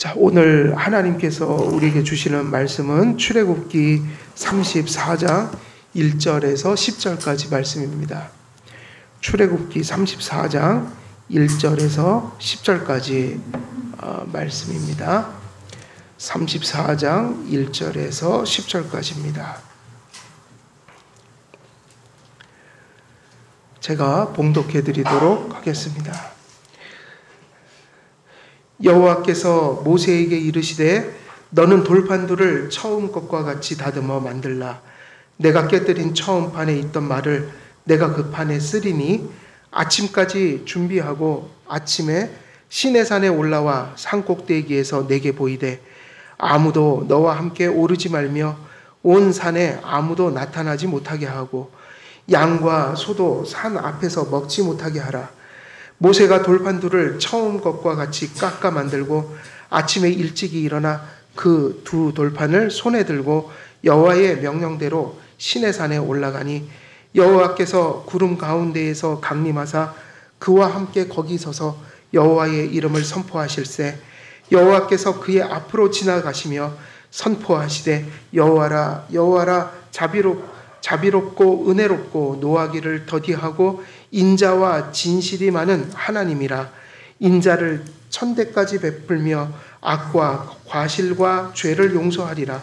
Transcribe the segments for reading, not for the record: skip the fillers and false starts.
자, 오늘 하나님께서 우리에게 주시는 말씀은 출애굽기 34장 1절에서 10절까지 말씀입니다. 출애굽기 34장 1절에서 10절까지 말씀입니다. 34장 1절에서 10절까지입니다. 제가 봉독해 드리도록 하겠습니다. 여호와께서 모세에게 이르시되 너는 돌판들을 처음 것과 같이 다듬어 만들라. 내가 깨뜨린 처음 판에 있던 말을 내가 그 판에 쓰리니 아침까지 준비하고 아침에 시내산에 올라와 산꼭대기에서 내게 보이되 아무도 너와 함께 오르지 말며 온 산에 아무도 나타나지 못하게 하고 양과 소도 산 앞에서 먹지 못하게 하라. 모세가 돌판들을 처음 것과 같이 깎아 만들고 아침에 일찍이 일어나 그 두 돌판을 손에 들고 여호와의 명령대로 시내산에 올라가니 여호와께서 구름 가운데에서 강림하사 그와 함께 거기 서서 여호와의 이름을 선포하실세. 여호와께서 그의 앞으로 지나가시며 선포하시되 여호와라 여호와라 자비롭고 은혜롭고 노하기를 더디하고 인자와 진실이 많은 하나님이라. 인자를 천대까지 베풀며 악과 과실과 죄를 용서하리라.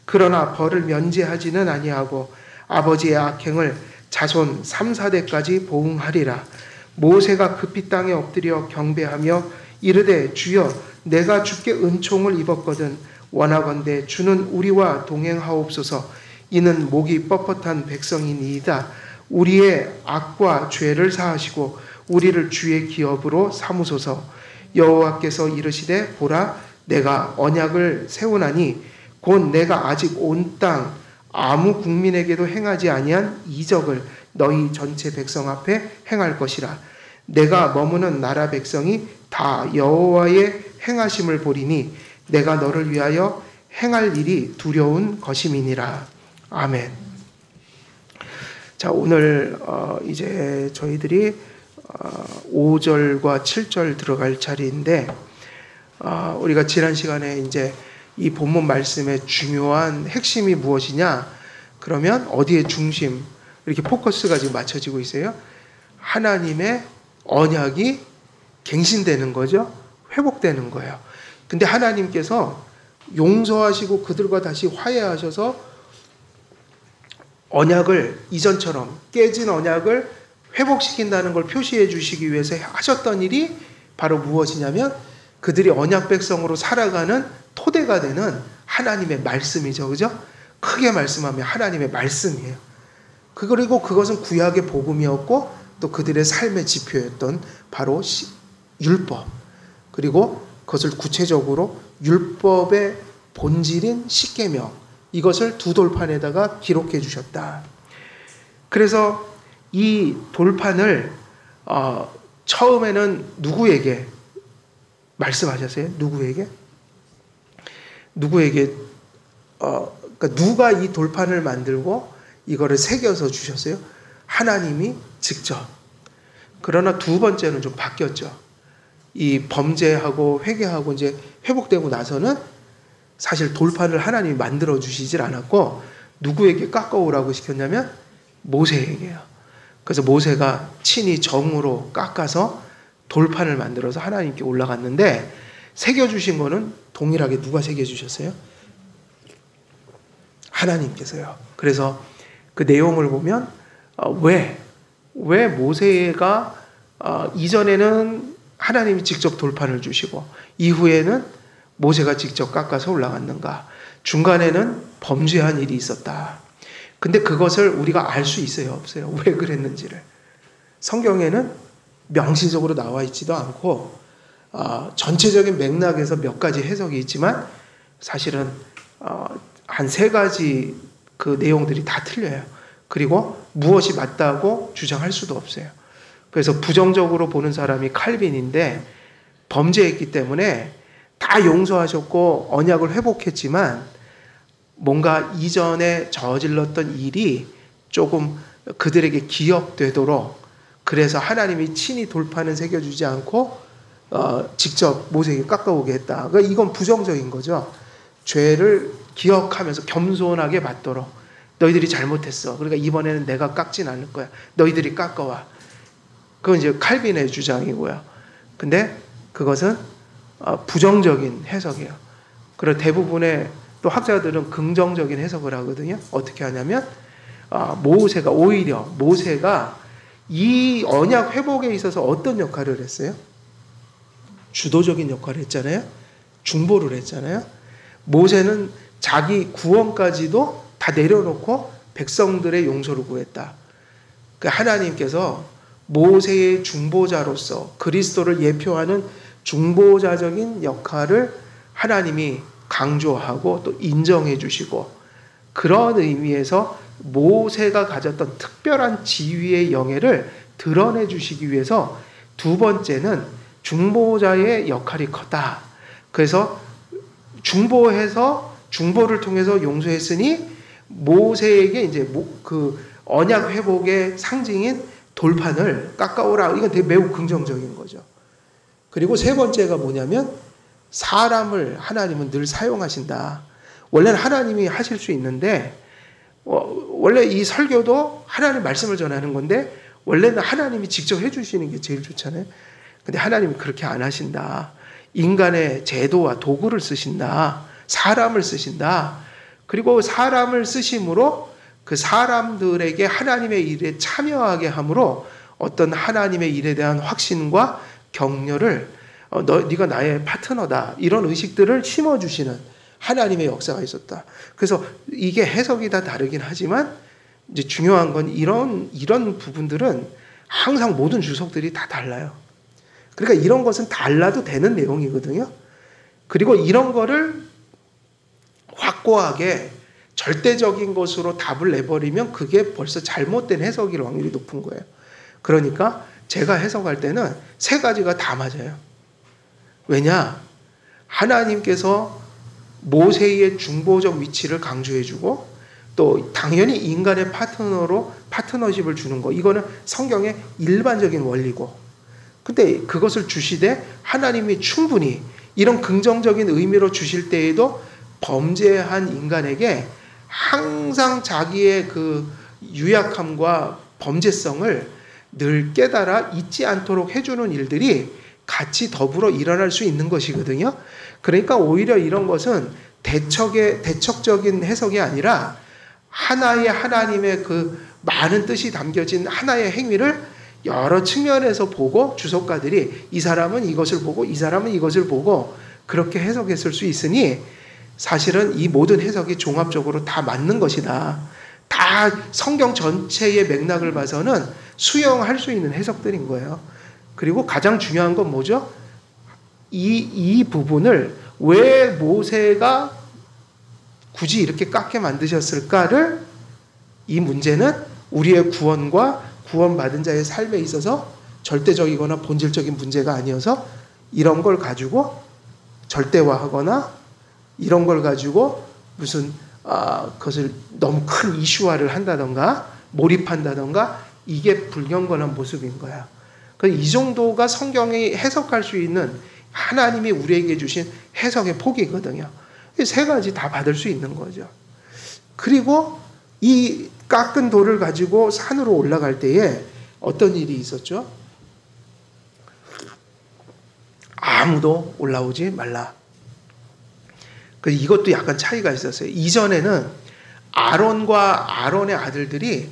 그러나 벌을 면제하지는 아니하고 아버지의 악행을 자손 3, 4대까지 보응하리라. 모세가 급히 땅에 엎드려 경배하며 이르되 주여 내가 주께 은총을 입었거든 원하건대 주는 우리와 동행하옵소서. 이는 목이 뻣뻣한 백성이니이다. 우리의 악과 죄를 사하시고 우리를 주의 기업으로 삼으소서. 여호와께서 이르시되 보라 내가 언약을 세우나니 곧 내가 아직 온 땅 아무 국민에게도 행하지 아니한 이적을 너희 전체 백성 앞에 행할 것이라. 내가 머무는 나라 백성이 다 여호와의 행하심을 보리니 내가 너를 위하여 행할 일이 두려운 것임이니라. 아멘. 자, 오늘 이제 저희들이 5절과 7절 들어갈 차례인데 우리가 지난 시간에 이제 이 본문 말씀의 중요한 핵심이 무엇이냐? 그러면 어디에 중심 이렇게 포커스가 지금 맞춰지고 있어요. 하나님의 언약이 갱신되는 거죠. 회복되는 거예요. 근데 하나님께서 용서하시고 그들과 다시 화해하셔서 언약을 이전처럼 깨진 언약을 회복시킨다는 걸 표시해 주시기 위해서 하셨던 일이 바로 무엇이냐면 그들이 언약 백성으로 살아가는 토대가 되는 하나님의 말씀이죠. 그죠? 크게 말씀하면 하나님의 말씀이에요. 그리고 그것은 구약의 복음이었고 또 그들의 삶의 지표였던 바로 율법. 그리고 그것을 구체적으로 율법의 본질인 십계명. 이것을 두 돌판에다가 기록해 주셨다. 그래서 이 돌판을 처음에는 누구에게 말씀하셨어요? 누구에게? 그러니까 누가 이 돌판을 만들고 이거를 새겨서 주셨어요? 하나님이 직접. 그러나 두 번째는 좀 바뀌었죠. 이 범죄하고 회개하고 이제 회복되고 나서는 사실 돌판을 하나님이 만들어 주시질 않았고 누구에게 깎아오라고 시켰냐면 모세에게요. 그래서 모세가 친히 정으로 깎아서 돌판을 만들어서 하나님께 올라갔는데 새겨주신 거는 동일하게 누가 새겨주셨어요? 하나님께서요. 그래서 그 내용을 보면 왜 모세가 이전에는 하나님이 직접 돌판을 주시고 이후에는 모세가 직접 깎아서 올라갔는가? 중간에는 범죄한 일이 있었다. 근데 그것을 우리가 알 수 있어요? 없어요? 왜 그랬는지를. 성경에는 명시적으로 나와 있지도 않고 전체적인 맥락에서 몇 가지 해석이 있지만 사실은 한 3가지 그 내용들이 다 틀려요. 그리고 무엇이 맞다고 주장할 수도 없어요. 그래서 부정적으로 보는 사람이 칼빈인데 범죄했기 때문에 다 용서하셨고 언약을 회복했지만 뭔가 이전에 저질렀던 일이 조금 그들에게 기억되도록 그래서 하나님이 친히 돌판은 새겨주지 않고 직접 모세에게 깎아오게 했다. 그러니까 이건 부정적인 거죠. 죄를 기억하면서 겸손하게 받도록 너희들이 잘못했어. 그러니까 이번에는 내가 깎진 않을 거야. 너희들이 깎아와. 그건 이제 칼빈의 주장이고요. 근데 그것은 부정적인 해석이에요. 그리고 대부분의 또 학자들은 긍정적인 해석을 하거든요. 어떻게 하냐면 모세가 이 언약 회복에 있어서 어떤 역할을 했어요? 주도적인 역할을 했잖아요. 중보를 했잖아요. 모세는 자기 구원까지도 다 내려놓고 백성들의 용서를 구했다. 하나님께서 모세의 중보자로서 그리스도를 예표하는 중보자적인 역할을 하나님이 강조하고 또 인정해 주시고, 그런 의미에서 모세가 가졌던 특별한 지위의 영예를 드러내 주시기 위해서 두 번째는 중보자의 역할이 컸다. 그래서 중보를 통해서 용서했으니 모세에게 이제 그 언약 회복의 상징인 돌판을 깎아오라. 이건 되게 매우 긍정적인 거죠. 그리고 세 번째가 뭐냐면 사람을 하나님은 늘 사용하신다. 원래는 하나님이 하실 수 있는데 원래 이 설교도 하나님 말씀을 전하는 건데 원래는 하나님이 직접 해주시는 게 제일 좋잖아요. 근데 하나님은 그렇게 안 하신다. 인간의 제도와 도구를 쓰신다. 사람을 쓰신다. 그리고 사람을 쓰심으로 그 사람들에게 하나님의 일에 참여하게 함으로 어떤 하나님의 일에 대한 확신과 격려를 네가 나의 파트너다. 이런 의식들을 심어주시는 하나님의 역사가 있었다. 그래서 이게 해석이 다 다르긴 하지만 이제 중요한 건 이런 부분들은 항상 모든 주석들이 다 달라요. 그러니까 이런 것은 달라도 되는 내용이거든요. 그리고 이런 거를 확고하게 절대적인 것으로 답을 내버리면 그게 벌써 잘못된 해석일 확률이 높은 거예요. 그러니까 제가 해석할 때는 세 가지가 다 맞아요. 왜냐? 하나님께서 모세의 중보적 위치를 강조해주고 또 당연히 인간의 파트너십을 주는 거, 이거는 성경의 일반적인 원리고, 근데 그것을 주시되 하나님이 충분히 이런 긍정적인 의미로 주실 때에도 범죄한 인간에게 항상 자기의 그 유약함과 범죄성을 늘 깨달아 잊지 않도록 해주는 일들이 같이 더불어 일어날 수 있는 것이거든요. 그러니까 오히려 이런 것은 대척적인 해석이 아니라 하나의 하나님의 그 많은 뜻이 담겨진 하나의 행위를 여러 측면에서 보고 주석가들이 이 사람은 이것을 보고 이 사람은 이것을 보고 그렇게 해석했을 수 있으니 사실은 이 모든 해석이 종합적으로 다 맞는 것이다. 다 성경 전체의 맥락을 봐서는 수용할 수 있는 해석들인 거예요. 그리고 가장 중요한 건 뭐죠? 이 부분을 왜 모세가 굳이 이렇게 깎게 만드셨을까를, 이 문제는 우리의 구원과 구원받은 자의 삶에 있어서 절대적이거나 본질적인 문제가 아니어서 이런 걸 가지고 절대화하거나 이런 걸 가지고 무슨 그것을 너무 큰 이슈화를 한다던가 몰입한다던가 이게 불경건한 모습인 거야. 이 정도가 성경이 해석할 수 있는 하나님이 우리에게 주신 해석의 폭이거든요. 이 세 가지 다 받을 수 있는 거죠. 그리고 이 깎은 돌을 가지고 산으로 올라갈 때에 어떤 일이 있었죠? 아무도 올라오지 말라. 이것도 약간 차이가 있었어요. 이전에는 아론과 아론의 아들들이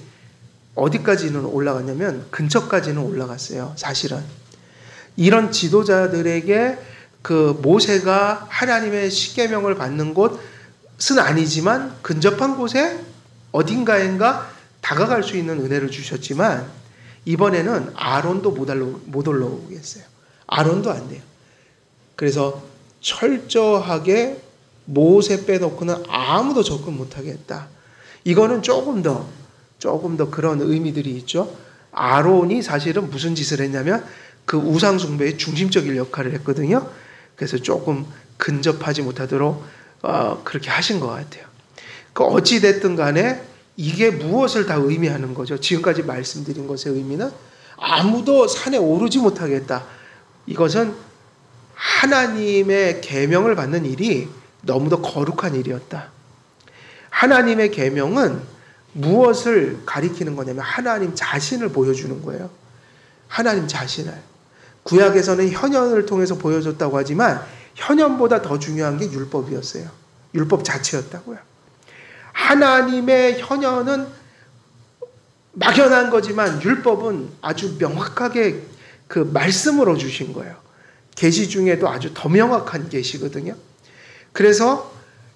어디까지는 올라갔냐면 근처까지는 올라갔어요. 사실은 이런 지도자들에게 그 모세가 하나님의 십계명을 받는 곳은 아니지만 근접한 곳에 어딘가인가 다가갈 수 있는 은혜를 주셨지만 이번에는 아론도 못 올라오게 했어요. 아론도 안 돼요. 그래서 철저하게 모세 빼놓고는 아무도 접근 못하게 했다. 이거는 조금 더 그런 의미들이 있죠. 아론이 사실은 무슨 짓을 했냐면 그 우상 숭배의 중심적인 역할을 했거든요. 그래서 조금 근접하지 못하도록 그렇게 하신 것 같아요. 어찌 됐든 간에 이게 무엇을 다 의미하는 거죠? 지금까지 말씀드린 것의 의미는 아무도 산에 오르지 못하게 했다. 이것은 하나님의 계명을 받는 일이 너무도 거룩한 일이었다. 하나님의 계명은 무엇을 가리키는 거냐면 하나님 자신을 보여주는 거예요. 하나님 자신을. 구약에서는 현현을 통해서 보여줬다고 하지만 현현보다 더 중요한 게 율법이었어요. 율법 자체였다고요. 하나님의 현현은 막연한 거지만 율법은 아주 명확하게 그 말씀으로 주신 거예요. 계시 중에도 아주 더 명확한 계시거든요. 그래서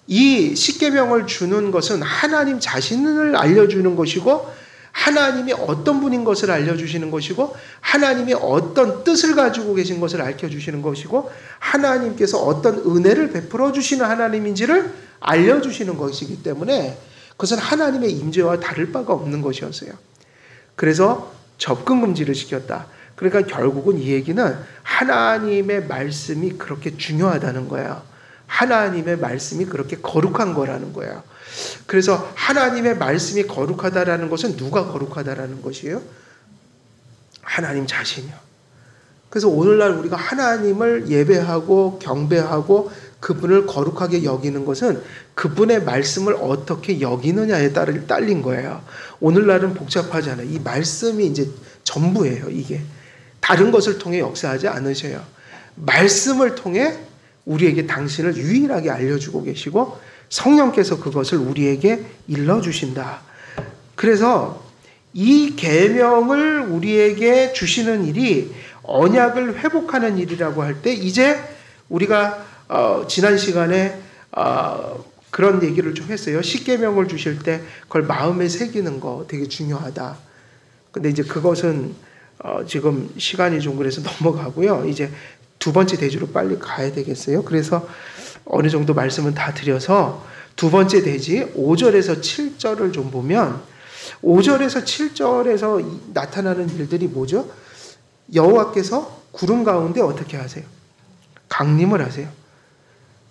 이 십계명을 주는 것은 하나님 자신을 알려주는 것이고 하나님이 어떤 분인 것을 알려주시는 것이고 하나님이 어떤 뜻을 가지고 계신 것을 알려주시는 것이고 하나님께서 어떤 은혜를 베풀어 주시는 하나님인지를 알려주시는 것이기 때문에 그것은 하나님의 임재와 다를 바가 없는 것이었어요. 그래서 접근 금지를 시켰다. 그러니까 결국은 이 얘기는 하나님의 말씀이 그렇게 중요하다는 거예요. 하나님의 말씀이 그렇게 거룩한 거라는 거예요. 그래서 하나님의 말씀이 거룩하다라는 것은 누가 거룩하다라는 것이에요? 하나님 자신이요. 그래서 오늘날 우리가 하나님을 예배하고 경배하고 그분을 거룩하게 여기는 것은 그분의 말씀을 어떻게 여기느냐에 딸린 거예요. 오늘날은 복잡하잖아요. 이 말씀이 이제 전부예요. 이게 다른 것을 통해 역사하지 않으셔요. 말씀을 통해 우리에게 당신을 유일하게 알려주고 계시고 성령께서 그것을 우리에게 일러주신다. 그래서 이 계명을 우리에게 주시는 일이 언약을 회복하는 일이라고 할 때 이제 우리가 지난 시간에 그런 얘기를 좀 했어요. 십계명을 주실 때 그걸 마음에 새기는 거 되게 중요하다. 근데 이제 그것은 지금 시간이 좀 그래서 넘어가고요. 이제 두 번째 대지로 빨리 가야 되겠어요. 그래서 어느 정도 말씀은 다 드려서 두 번째 대지 5절에서 7절을 좀 보면 5절에서 7절에서 나타나는 일들이 뭐죠? 여호와께서 구름 가운데 어떻게 하세요? 강림을 하세요.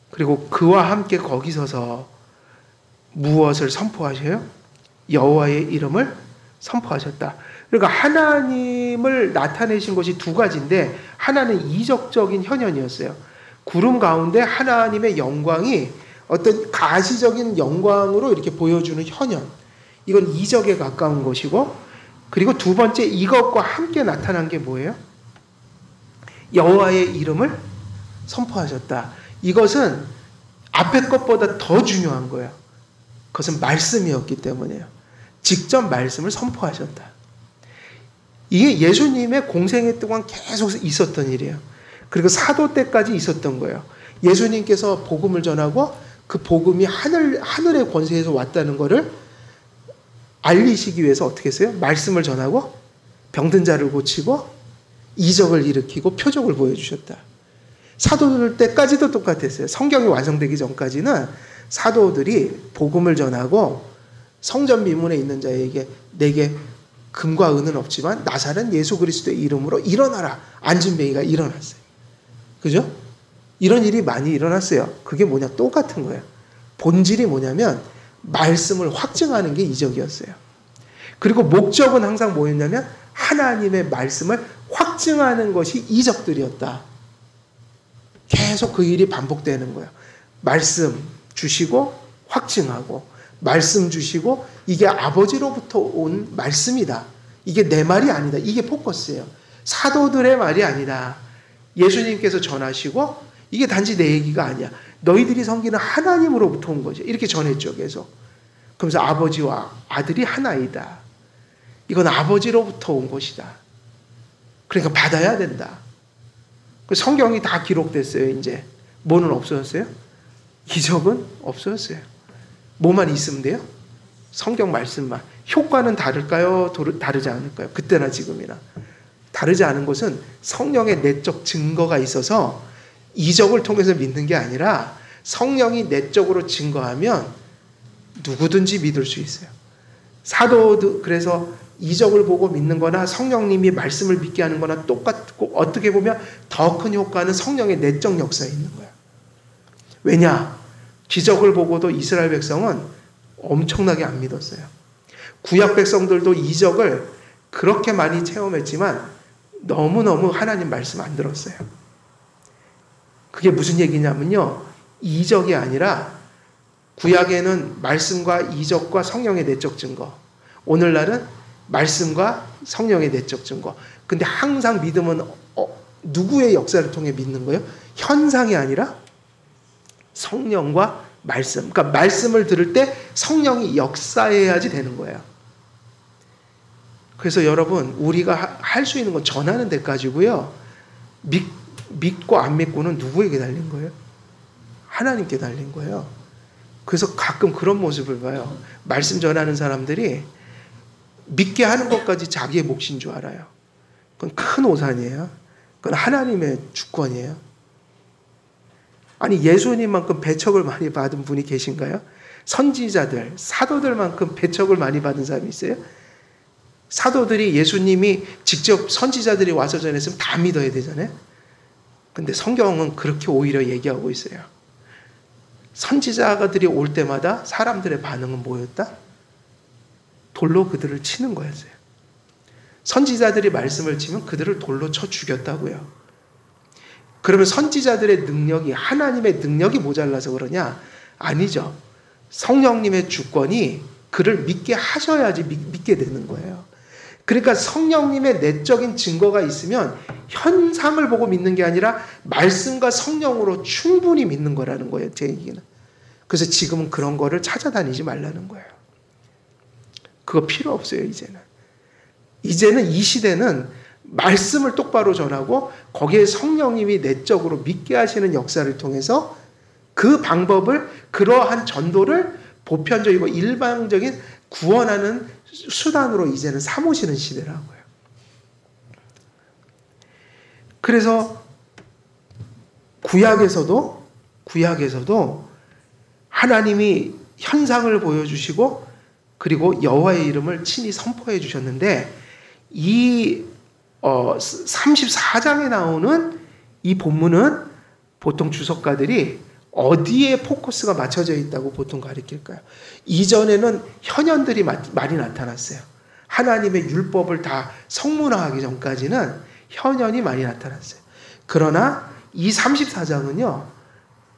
그리고 그와 함께 거기 서서 무엇을 선포하셔요? 여호와의 이름을 선포하셨다. 그러니까 하나님을 나타내신 것이 두 가지인데 하나는 이적적인 현현이었어요. 구름 가운데 하나님의 영광이 어떤 가시적인 영광으로 이렇게 보여주는 현현. 이건 이적에 가까운 것이고 그리고 두 번째 이것과 함께 나타난 게 뭐예요? 여호와의 이름을 선포하셨다. 이것은 앞에 것보다 더 중요한 거예요. 그것은 말씀이었기 때문이에요. 직접 말씀을 선포하셨다. 이게 예수님의 공생애 동안 계속 있었던 일이에요. 그리고 사도 때까지 있었던 거예요. 예수님께서 복음을 전하고 그 복음이 하늘의 권세에서 왔다는 것을 알리시기 위해서 어떻게 했어요? 말씀을 전하고 병든 자를 고치고 이적을 일으키고 표적을 보여주셨다. 사도들 때까지도 똑같았어요. 성경이 완성되기 전까지는 사도들이 복음을 전하고 성전 미문에 있는 자에게 내게 금과 은은 없지만 나사렛 예수 그리스도의 이름으로 일어나라. 앉은 뱅이가 일어났어요. 그죠? 이런 일이 많이 일어났어요. 그게 뭐냐? 똑같은 거예요. 본질이 뭐냐면 말씀을 확증하는 게 이적이었어요. 그리고 목적은 항상 뭐였냐면 하나님의 말씀을 확증하는 것이 이적들이었다. 계속 그 일이 반복되는 거예요. 말씀 주시고 확증하고 말씀 주시고 이게 아버지로부터 온 말씀이다. 이게 내 말이 아니다. 이게 포커스예요. 사도들의 말이 아니다. 예수님께서 전하시고 이게 단지 내 얘기가 아니야. 너희들이 섬기는 하나님으로부터 온 거죠. 이렇게 전했죠. 계속. 그러면서 아버지와 아들이 하나이다. 이건 아버지로부터 온 것이다. 그러니까 받아야 된다. 성경이 다 기록됐어요. 이제 뭐는 없어졌어요? 이적은 없어졌어요. 뭐만 있으면 돼요? 성경 말씀만. 효과는 다를까요? 다르지 않을까요? 그때나 지금이나. 다르지 않은 것은 성령의 내적 증거가 있어서 이적을 통해서 믿는 게 아니라 성령이 내적으로 증거하면 누구든지 믿을 수 있어요. 사도도 그래서 이적을 보고 믿는 거나 성령님이 말씀을 믿게 하는 거나 똑같고 어떻게 보면 더 큰 효과는 성령의 내적 역사에 있는 거예요. 왜냐? 기적을 보고도 이스라엘 백성은 엄청나게 안 믿었어요. 구약 백성들도 이적을 그렇게 많이 체험했지만 너무너무 하나님 말씀 안 들었어요. 그게 무슨 얘기냐면요. 이적이 아니라 구약에는 말씀과 이적과 성령의 내적 증거. 오늘날은 말씀과 성령의 내적 증거. 근데 항상 믿음은 누구의 역사를 통해 믿는 거예요? 현상이 아니라 성령과 말씀. 그러니까 말씀을 들을 때 성령이 역사해야지 되는 거예요. 그래서 여러분, 우리가 할 수 있는 건 전하는 데까지고요. 믿고 안 믿고는 누구에게 달린 거예요? 하나님께 달린 거예요. 그래서 가끔 그런 모습을 봐요. 말씀 전하는 사람들이 믿게 하는 것까지 자기의 몫인 줄 알아요. 그건 큰 오산이에요. 그건 하나님의 주권이에요. 아니, 예수님만큼 배척을 많이 받은 분이 계신가요? 선지자들, 사도들만큼 배척을 많이 받은 사람이 있어요? 사도들이 예수님이 직접 선지자들이 와서 전했으면 다 믿어야 되잖아요. 근데 성경은 그렇게 오히려 얘기하고 있어요. 선지자들이 올 때마다 사람들의 반응은 뭐였다? 돌로 그들을 치는 거였어요. 선지자들이 말씀을 치면 그들을 돌로 쳐 죽였다고요. 그러면 선지자들의 능력이, 하나님의 능력이 모자라서 그러냐? 아니죠. 성령님의 주권이 그를 믿게 하셔야지 믿게 되는 거예요. 그러니까 성령님의 내적인 증거가 있으면 현상을 보고 믿는 게 아니라 말씀과 성령으로 충분히 믿는 거라는 거예요, 제 얘기는. 그래서 지금은 그런 거를 찾아다니지 말라는 거예요. 그거 필요 없어요, 이제는. 이제는 이 시대는 말씀을 똑바로 전하고 거기에 성령님이 내적으로 믿게 하시는 역사를 통해서 그 방법을, 그러한 전도를 보편적이고 일방적인 구원하는 수단으로 이제는 삼으시는 시대라고요. 그래서 구약에서도 하나님이 현상을 보여주시고 그리고 여호와의 이름을 친히 선포해 주셨는데, 이 34장에 나오는 이 본문은 보통 주석가들이 어디에 포커스가 맞춰져 있다고 보통 가리킬까요? 이전에는 현현들이 많이 나타났어요. 하나님의 율법을 다 성문화하기 전까지는 현현이 많이 나타났어요. 그러나 이 34장은요,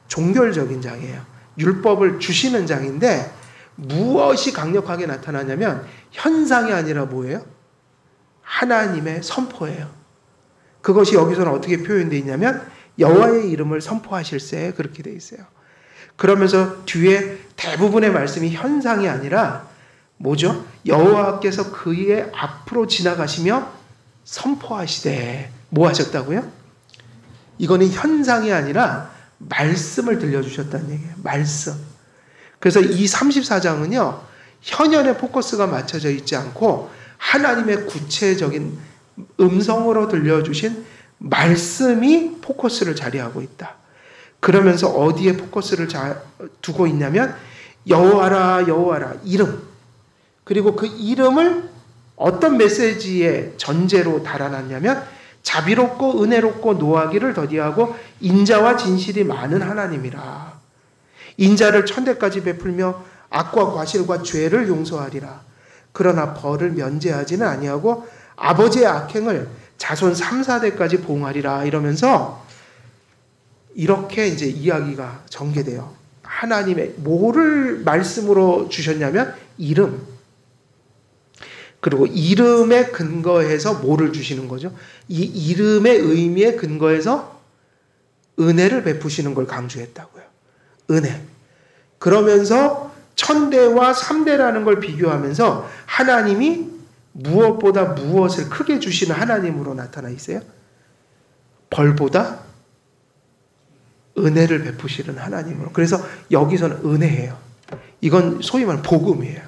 종결적인 장이에요. 율법을 주시는 장인데 무엇이 강력하게 나타나냐면 현상이 아니라 뭐예요? 하나님의 선포예요. 그것이 여기서는 어떻게 표현되어 있냐면 여호와의 이름을 선포하실세, 그렇게 되어 있어요. 그러면서 뒤에 대부분의 말씀이 현상이 아니라 뭐죠? 여호와께서 그의 앞으로 지나가시며 선포하시되, 뭐 하셨다고요? 이거는 현상이 아니라 말씀을 들려주셨다는 얘기예요. 말씀. 그래서 이 34장은요, 현현의 포커스가 맞춰져 있지 않고 하나님의 구체적인 음성으로 들려주신 말씀이 포커스를 자리하고 있다. 그러면서 어디에 포커스를 두고 있냐면 여호와라, 여호와라, 이름. 그리고 그 이름을 어떤 메시지의 전제로 달아놨냐면 자비롭고 은혜롭고 노하기를 더디하고 인자와 진실이 많은 하나님이라. 인자를 천대까지 베풀며 악과 과실과 죄를 용서하리라. 그러나 벌을 면제하지는 아니하고 아버지의 악행을 자손 3, 4대까지 보응하리라. 이러면서 이렇게 이제 이야기가 전개돼요. 하나님의 뭐를 말씀으로 주셨냐면 이름. 그리고 이름에 근거해서 뭐를 주시는 거죠? 이 이름의 의미에 근거해서 은혜를 베푸시는 걸 강조했다고요. 은혜. 그러면서 천대와 3대라는 걸 비교하면서 하나님이 무엇보다 무엇을 크게 주시는 하나님으로 나타나 있어요? 벌보다 은혜를 베푸시는 하나님으로. 그래서 여기서는 은혜예요. 이건 소위 말하는 복음이에요.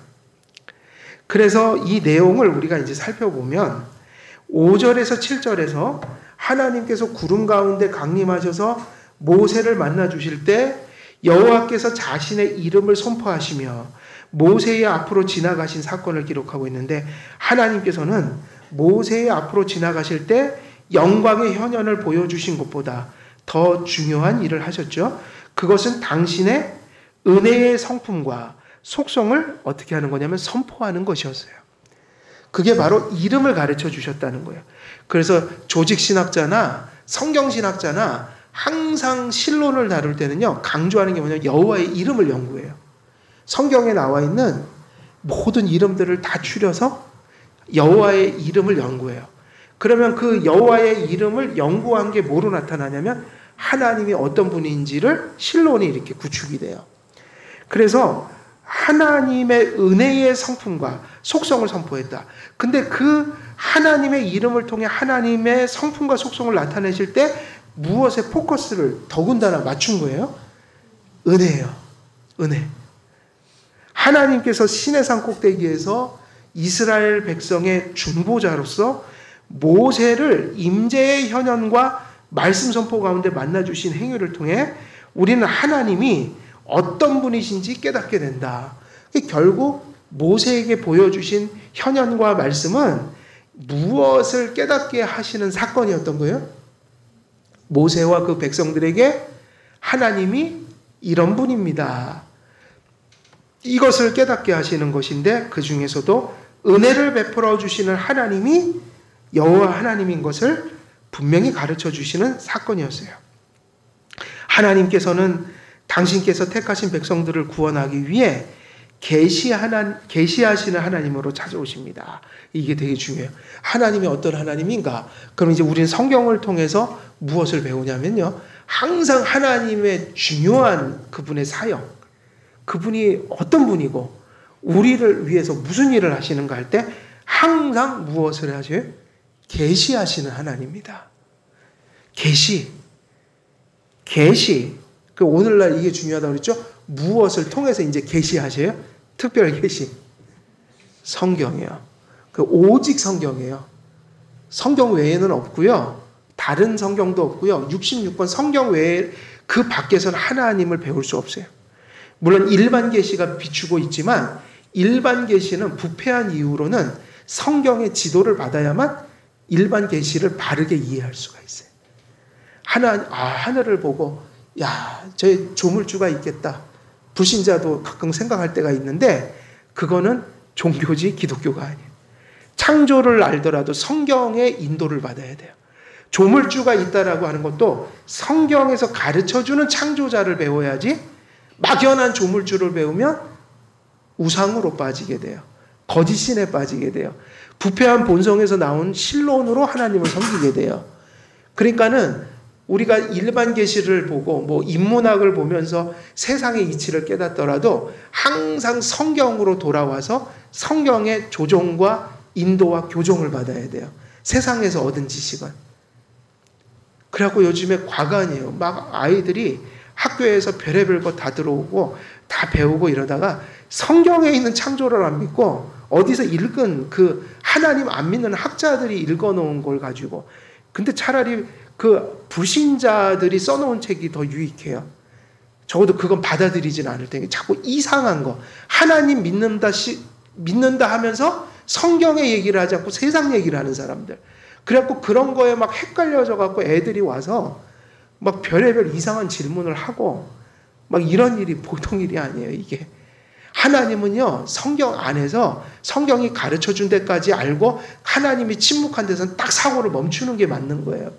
그래서 이 내용을 우리가 이제 살펴보면 5절에서 7절에서 하나님께서 구름 가운데 강림하셔서 모세를 만나 주실 때 여호와께서 자신의 이름을 선포하시며 모세의 앞으로 지나가신 사건을 기록하고 있는데, 하나님께서는 모세의 앞으로 지나가실 때 영광의 현현을 보여주신 것보다 더 중요한 일을 하셨죠. 그것은 당신의 은혜의 성품과 속성을 어떻게 하는 거냐면 선포하는 것이었어요. 그게 바로 이름을 가르쳐 주셨다는 거예요. 그래서 조직신학자나 성경신학자나 항상 신론을 다룰 때는요, 강조하는 게 뭐냐면 여호와의 이름을 연구해요. 성경에 나와 있는 모든 이름들을 다 추려서 여호와의 이름을 연구해요. 그러면 그 여호와의 이름을 연구한 게 뭐로 나타나냐면 하나님이 어떤 분인지를 신론이 이렇게 구축이 돼요. 그래서 하나님의 은혜의 성품과 속성을 선포했다. 근데 그 하나님의 이름을 통해 하나님의 성품과 속성을 나타내실 때 무엇에 포커스를 더군다나 맞춘 거예요? 은혜예요. 은혜. 하나님께서 시내산 꼭대기에서 이스라엘 백성의 중보자로서 모세를 임재의 현현과 말씀 선포 가운데 만나주신 행위를 통해 우리는 하나님이 어떤 분이신지 깨닫게 된다. 결국 모세에게 보여주신 현현과 말씀은 무엇을 깨닫게 하시는 사건이었던 거예요? 모세와 그 백성들에게 하나님이 이런 분입니다. 이것을 깨닫게 하시는 것인데 그 중에서도 은혜를 베풀어 주시는 하나님이 여호와 하나님인 것을 분명히 가르쳐 주시는 사건이었어요. 하나님께서는 당신께서 택하신 백성들을 구원하기 위해 계시하시는 하나님으로 찾아오십니다. 이게 되게 중요해요. 하나님이 어떤 하나님인가? 그럼 이제 우리는 성경을 통해서 무엇을 배우냐면요. 항상 하나님의 중요한 그분의 사역, 그분이 어떤 분이고 우리를 위해서 무슨 일을 하시는가 할 때 항상 무엇을 하셔요? 계시하시는 하나님입니다. 계시. 그 오늘날 이게 중요하다고 그랬죠? 무엇을 통해서 이제 계시하셔요? 특별 계시. 성경이요. 그 오직 성경이에요. 성경 외에는 없고요. 다른 성경도 없고요. 66권 성경 외에 그 밖에서는 하나님을 배울 수 없어요. 물론 일반 계시가 비추고 있지만 일반 계시는 부패한 이유로는 성경의 지도를 받아야만 일반 계시를 바르게 이해할 수가 있어요. 하늘을 보고 저 조물주가 있겠다. 불신자도 가끔 생각할 때가 있는데 그거는 종교지 기독교가 아니에요. 창조를 알더라도 성경의 인도를 받아야 돼요. 조물주가 있다라고 하는 것도 성경에서 가르쳐주는 창조자를 배워야지 막연한 조물주를 배우면 우상으로 빠지게 돼요. 거짓신에 빠지게 돼요. 부패한 본성에서 나온 신론으로 하나님을 섬기게 돼요. 그러니까는 우리가 일반 계시를 보고 인문학을 보면서 세상의 이치를 깨닫더라도 항상 성경으로 돌아와서 성경의 조종과 인도와 교정을 받아야 돼요. 세상에서 얻은 지식은. 그래갖고 요즘에 과간이에요. 막 아이들이 학교에서 별의별 거 다 들어오고 다 배우고 이러다가 성경에 있는 창조를 안 믿고 어디서 읽은 그 하나님 안 믿는 학자들이 읽어놓은 걸 가지고 근데 차라리 그 불신자들이 써놓은 책이 더 유익해요. 적어도 그건 받아들이진 않을 테니까 자꾸 이상한 거 하나님 믿는다 하면서 성경의 얘기를 하지 않고 세상 얘기를 하는 사람들. 그래갖고 그런 거에 막 헷갈려져 갖고 애들이 와서 막 별의별 이상한 질문을 하고 막 이런 일이 보통 일이 아니에요. 이게 하나님은요 성경 안에서 성경이 가르쳐준 데까지 알고 하나님이 침묵한 데서는 딱 사고를 멈추는 게 맞는 거예요.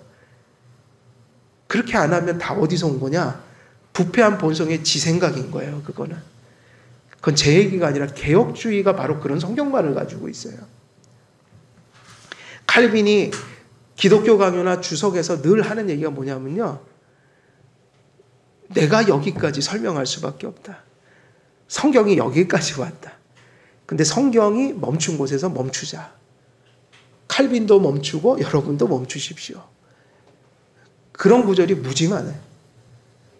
그렇게 안 하면 다 어디서 온 거냐? 부패한 본성의 지 생각인 거예요. 그건 제 얘기가 아니라 개혁주의가 바로 그런 성경관을 가지고 있어요. 칼빈이 기독교 강요나 주석에서 늘 하는 얘기가 뭐냐면요. 내가 여기까지 설명할 수밖에 없다. 성경이 여기까지 왔다. 근데 성경이 멈춘 곳에서 멈추자. 칼빈도 멈추고 여러분도 멈추십시오. 그런 구절이 무지 많아요.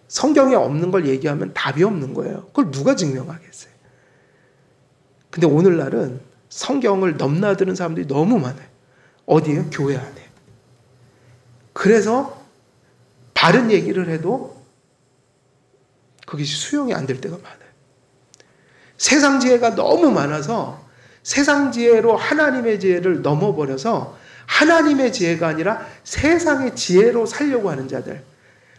성경에 없는 걸 얘기하면 답이 없는 거예요. 그걸 누가 증명하겠어요? 근데 오늘날은 성경을 넘나드는 사람들이 너무 많아요. 어디에요? 교회 안에. 그래서 바른 얘기를 해도 그것이 수용이 안 될 때가 많아요. 세상 지혜가 너무 많아서 세상 지혜로 하나님의 지혜를 넘어버려서 하나님의 지혜가 아니라 세상의 지혜로 살려고 하는 자들,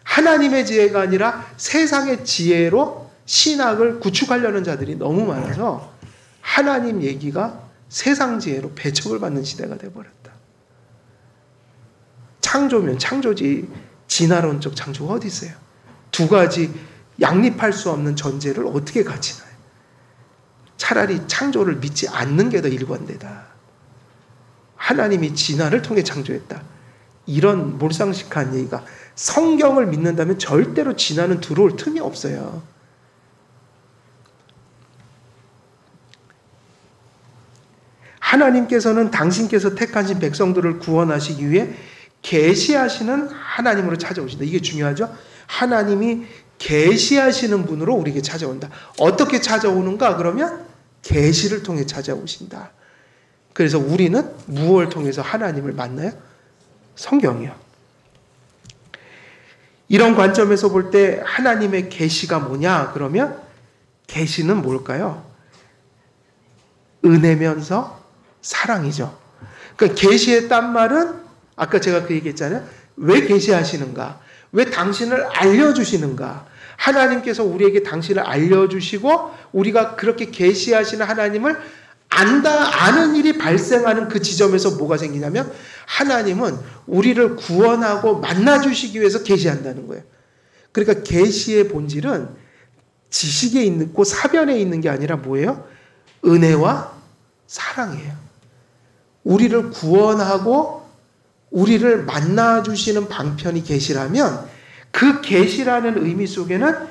하나님의 지혜가 아니라 세상의 지혜로 신학을 구축하려는 자들이 너무 많아서 하나님 얘기가 세상 지혜로 배척을 받는 시대가 되어버렸다. 창조면 창조지 진화론적 창조가 어디 있어요? 두 가지 양립할 수 없는 전제를 어떻게 같이 놔요? 차라리 창조를 믿지 않는 게 더 일관되다. 하나님이 진화를 통해 창조했다. 이런 몰상식한 얘기가, 성경을 믿는다면 절대로 진화는 들어올 틈이 없어요. 하나님께서는 당신께서 택하신 백성들을 구원하시기 위해 계시하시는 하나님으로 찾아오신다. 이게 중요하죠. 하나님이 계시하시는 분으로 우리에게 찾아온다. 어떻게 찾아오는가? 그러면 계시를 통해 찾아오신다. 그래서 우리는 무엇을 통해서 하나님을 만나요? 성경이요. 이런 관점에서 볼 때 하나님의 계시가 뭐냐? 그러면 계시는 뭘까요? 은혜면서 사랑이죠. 그러니까 계시의 딴 말은 아까 제가 그 얘기했잖아요. 왜 계시하시는가? 왜 당신을 알려주시는가? 하나님께서 우리에게 당신을 알려주시고 우리가 그렇게 계시하시는 하나님을 아는 일이 발생하는 그 지점에서 뭐가 생기냐면 하나님은 우리를 구원하고 만나주시기 위해서 계시한다는 거예요. 그러니까 계시의 본질은 지식에 있고 사변에 있는 게 아니라 뭐예요? 은혜와 사랑이에요. 우리를 구원하고 우리를 만나주시는 방편이 계시라면 그 계시라는 의미 속에는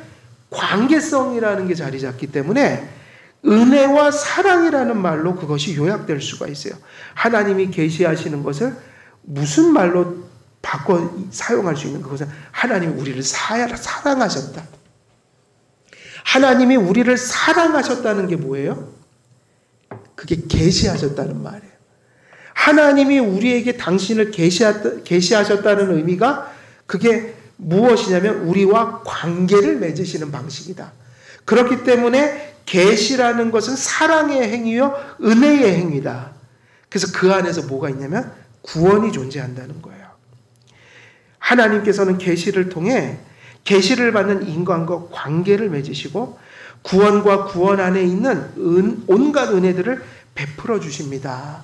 관계성이라는 게 자리 잡기 때문에 은혜와 사랑이라는 말로 그것이 요약될 수가 있어요. 하나님이 계시하시는 것을 무슨 말로 바꿔 사용할 수 있는 그것은 하나님이 우리를 사랑하셨다. 하나님이 우리를 사랑하셨다는 게 뭐예요? 그게 계시하셨다는 말이에요. 하나님이 우리에게 당신을 계시하셨다는 의미가 그게 무엇이냐면 우리와 관계를 맺으시는 방식이다. 그렇기 때문에 계시라는 것은 사랑의 행위요, 은혜의 행위다. 그래서 그 안에서 뭐가 있냐면 구원이 존재한다는 거예요. 하나님께서는 계시를 통해 계시를 받는 인간과 관계를 맺으시고 구원과 구원 안에 있는 온갖 은혜들을 베풀어 주십니다.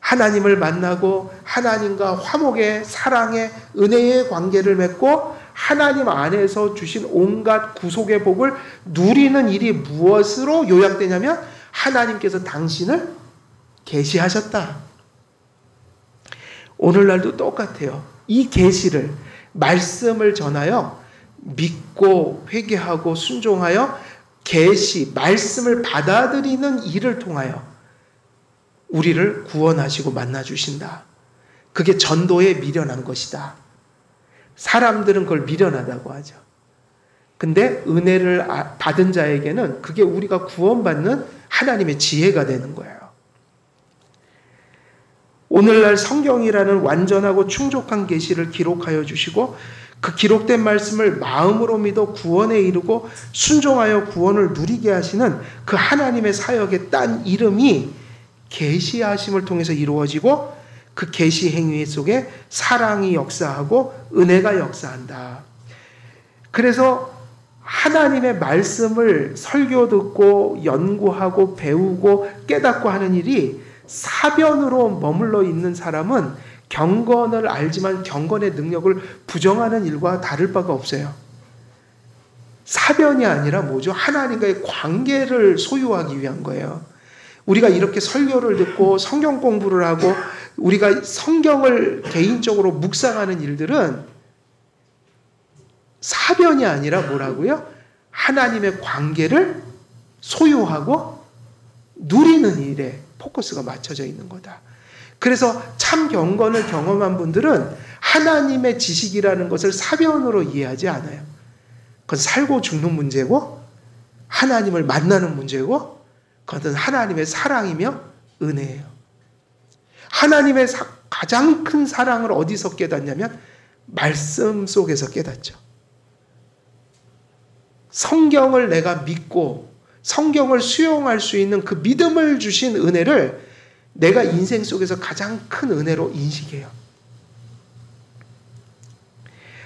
하나님을 만나고 하나님과 화목의 사랑의 은혜의 관계를 맺고 하나님 안에서 주신 온갖 구속의 복을 누리는 일이 무엇으로 요약되냐면 하나님께서 당신을 계시하셨다. 오늘날도 똑같아요. 이 계시를 말씀을 전하여 믿고 회개하고 순종하여 계시 말씀을 받아들이는 일을 통하여 우리를 구원하시고 만나주신다. 그게 전도에 미련한 것이다. 사람들은 그걸 미련하다고 하죠. 근데 은혜를 받은 자에게는 그게 우리가 구원받는 하나님의 지혜가 되는 거예요. 오늘날 성경이라는 완전하고 충족한 계시를 기록하여 주시고 그 기록된 말씀을 마음으로 믿어 구원에 이르고 순종하여 구원을 누리게 하시는 그 하나님의 사역의 딴 이름이 계시하심을 통해서 이루어지고 그 계시 행위 속에 사랑이 역사하고 은혜가 역사한다. 그래서 하나님의 말씀을 설교 듣고 연구하고 배우고 깨닫고 하는 일이 사변으로 머물러 있는 사람은 경건을 알지만 경건의 능력을 부정하는 일과 다를 바가 없어요. 사변이 아니라 뭐죠? 하나님과의 관계를 소유하기 위한 거예요. 우리가 이렇게 설교를 듣고 성경 공부를 하고 우리가 성경을 개인적으로 묵상하는 일들은 사변이 아니라 뭐라고요? 하나님의 관계를 소유하고 누리는 일에 포커스가 맞춰져 있는 거다. 그래서 참 경건을 경험한 분들은 하나님의 지식이라는 것을 사변으로 이해하지 않아요. 그건 살고 죽는 문제고 하나님을 만나는 문제고 그것은 하나님의 사랑이며 은혜예요. 하나님의 가장 큰 사랑을 어디서 깨닫냐면 말씀 속에서 깨닫죠. 성경을 내가 믿고 성경을 수용할 수 있는 그 믿음을 주신 은혜를 내가 인생 속에서 가장 큰 은혜로 인식해요.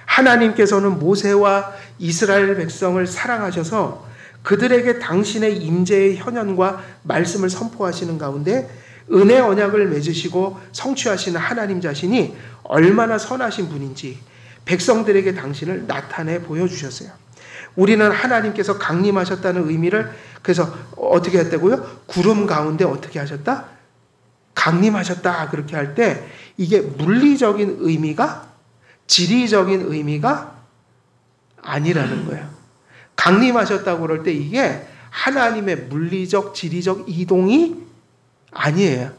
하나님께서는 모세와 이스라엘 백성을 사랑하셔서 그들에게 당신의 임재의 현현과 말씀을 선포하시는 가운데 은혜 언약을 맺으시고 성취하시는 하나님 자신이 얼마나 선하신 분인지 백성들에게 당신을 나타내 보여주셨어요. 우리는 하나님께서 강림하셨다는 의미를 그래서 어떻게 했다고요? 구름 가운데 어떻게 하셨다? 강림하셨다. 그렇게 할 때 이게 물리적인 의미가 지리적인 의미가 아니라는 거예요. 강림하셨다고 그럴 때 이게 하나님의 물리적 지리적 이동이 아니에요.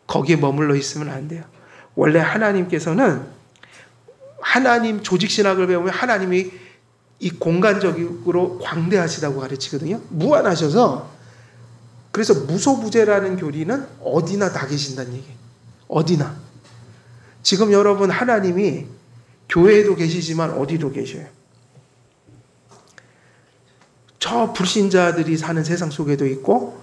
거기에 머물러 있으면 안 돼요. 원래 하나님께서는 하나님 조직신학을 배우면 하나님이 이 공간적으로 광대하시다고 가르치거든요. 무한하셔서 그래서 무소부재라는 교리는 어디나 다 계신다는 얘기예요. 어디나. 지금 여러분 하나님이 교회에도 계시지만 어디도 계셔요. 저 불신자들이 사는 세상 속에도 있고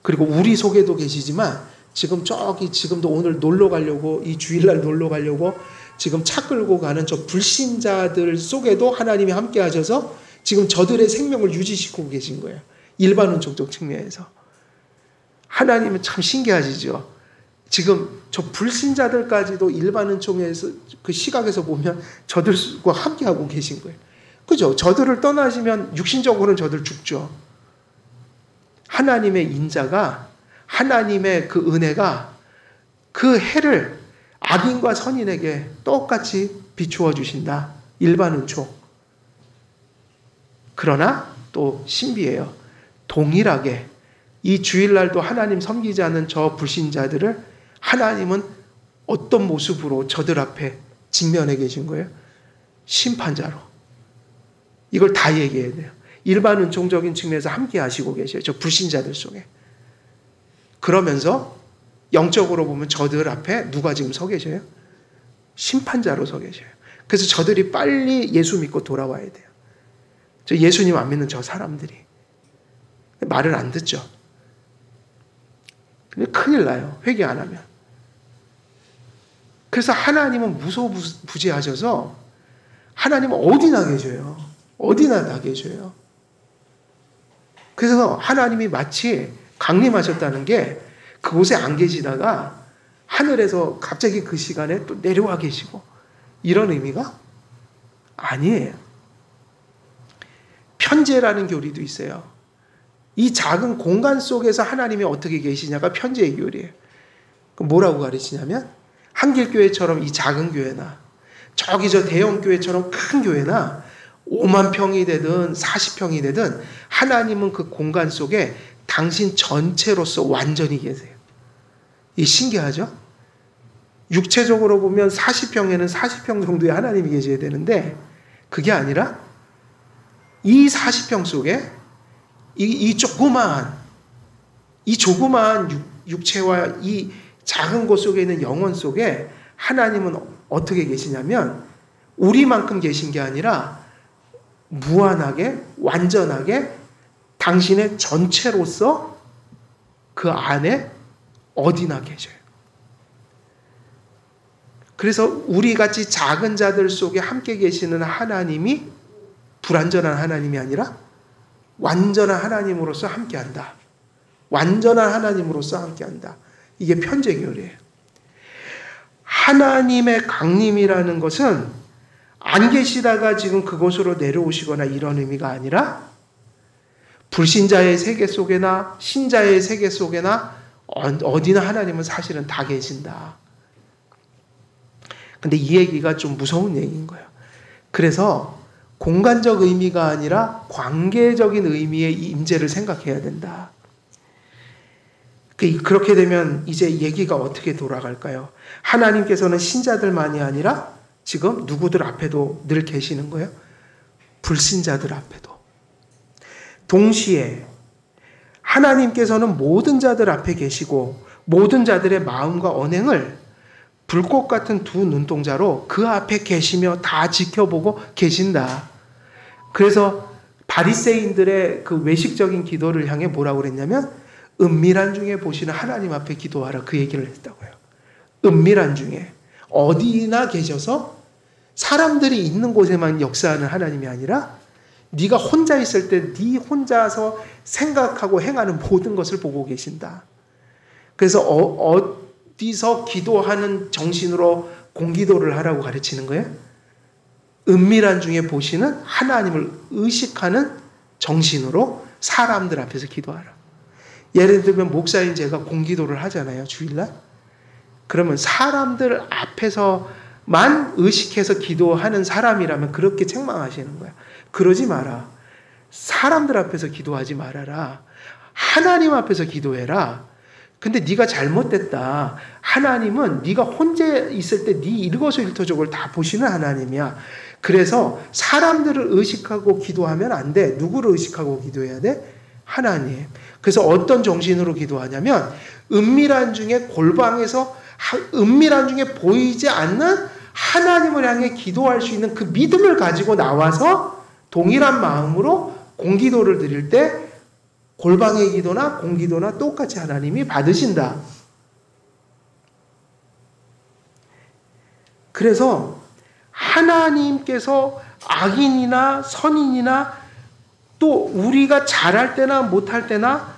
그리고 우리 속에도 계시지만 지금 지금도 오늘 놀러 가려고 이 주일날 놀러 가려고 지금 차 끌고 가는 저 불신자들 속에도 하나님이 함께 하셔서 지금 저들의 생명을 유지시키고 계신 거예요. 일반 운총적 측면에서. 하나님은 참 신기하시죠. 지금 저 불신자들까지도 일반 은총에서 그 시각에서 보면 저들과 함께하고 계신 거예요. 그죠? 저들을 떠나시면 육신적으로는 저들 죽죠. 하나님의 인자가 하나님의 그 은혜가 그 해를 악인과 선인에게 똑같이 비추어 주신다. 일반 은총. 그러나 또 신비해요. 동일하게 이 주일날도 하나님 섬기지 않는 저 불신자들을 하나님은 어떤 모습으로 저들 앞에 직면해 계신 거예요? 심판자로. 이걸 다 얘기해야 돼요. 일반 은총적인 측면에서 함께 하시고 계셔요. 저 불신자들 속에. 그러면서 영적으로 보면 저들 앞에 누가 지금 서 계셔요? 심판자로 서 계셔요. 그래서 저들이 빨리 예수 믿고 돌아와야 돼요. 저 예수님 안 믿는 저 사람들이. 말을 안 듣죠. 근데 큰일 나요. 회개 안 하면. 그래서 하나님은 무소부재하셔서 하나님은 어디나 계셔요. 어디나 다 계셔요. 그래서 하나님이 마치 강림하셨다는 게 그곳에 안 계시다가 하늘에서 갑자기 그 시간에 또 내려와 계시고 이런 의미가 아니에요. 편재라는 교리도 있어요. 이 작은 공간 속에서 하나님이 어떻게 계시냐가 편재의 교리예요. 그럼 뭐라고 가르치냐면 한길교회처럼 이 작은 교회나 저기 저 대형 교회처럼 큰 교회나 5만 평이 되든 40평이 되든 하나님은 그 공간 속에 당신 전체로서 완전히 계세요. 이 신기하죠? 육체적으로 보면 40평에는 40평 정도의 하나님이 계셔야 되는데 그게 아니라 이 40평 속에 이 조그마한 육체와 이 작은 곳 속에 있는 영혼 속에 하나님은 어떻게 계시냐면 우리만큼 계신 게 아니라 무한하게 완전하게 당신의 전체로서 그 안에 어디나 계셔요. 그래서 우리같이 작은 자들 속에 함께 계시는 하나님이 불완전한 하나님이 아니라 완전한 하나님으로서 함께한다. 완전한 하나님으로서 함께한다. 이게 편재교리예요. 하나님의 강림이라는 것은 안 계시다가 지금 그곳으로 내려오시거나 이런 의미가 아니라 불신자의 세계 속에나 신자의 세계 속에나 어디나 하나님은 사실은 다 계신다. 근데 이 얘기가 좀 무서운 얘기인 거예요. 그래서 공간적 의미가 아니라 관계적인 의미의 임재를 생각해야 된다. 그렇게 되면 이제 얘기가 어떻게 돌아갈까요? 하나님께서는 신자들만이 아니라 지금 누구들 앞에도 늘 계시는 거예요? 불신자들 앞에도. 동시에 하나님께서는 모든 자들 앞에 계시고 모든 자들의 마음과 언행을 불꽃 같은 두 눈동자로 그 앞에 계시며 다 지켜보고 계신다. 그래서 바리새인들의 그 외식적인 기도를 향해 뭐라고 그랬냐면 은밀한 중에 보시는 하나님 앞에 기도하라 그 얘기를 했다고요. 은밀한 중에 어디나 계셔서 사람들이 있는 곳에만 역사하는 하나님이 아니라 네가 혼자 있을 때 네 혼자서 생각하고 행하는 모든 것을 보고 계신다. 그래서 어디서 기도하는 정신으로 공기도를 하라고 가르치는 거예요? 은밀한 중에 보시는 하나님을 의식하는 정신으로 사람들 앞에서 기도하라. 예를 들면 목사인 제가 공기도를 하잖아요, 주일날. 그러면 사람들 앞에서만 의식해서 기도하는 사람이라면 그렇게 책망하시는 거야. 그러지 마라. 사람들 앞에서 기도하지 말아라. 하나님 앞에서 기도해라. 근데 네가 잘못됐다. 하나님은 네가 혼자 있을 때 네 일거수일투족을 다 보시는 하나님이야. 그래서 사람들을 의식하고 기도하면 안 돼. 누구를 의식하고 기도해야 돼? 하나님. 그래서 어떤 정신으로 기도하냐면 은밀한 중에 골방에서 은밀한 중에 보이지 않는 하나님을 향해 기도할 수 있는 그 믿음을 가지고 나와서 동일한 마음으로 공기도를 드릴 때 골방의 기도나 공기도나 똑같이 하나님이 받으신다. 그래서 하나님께서 악인이나 선인이나 또 우리가 잘할 때나 못할 때나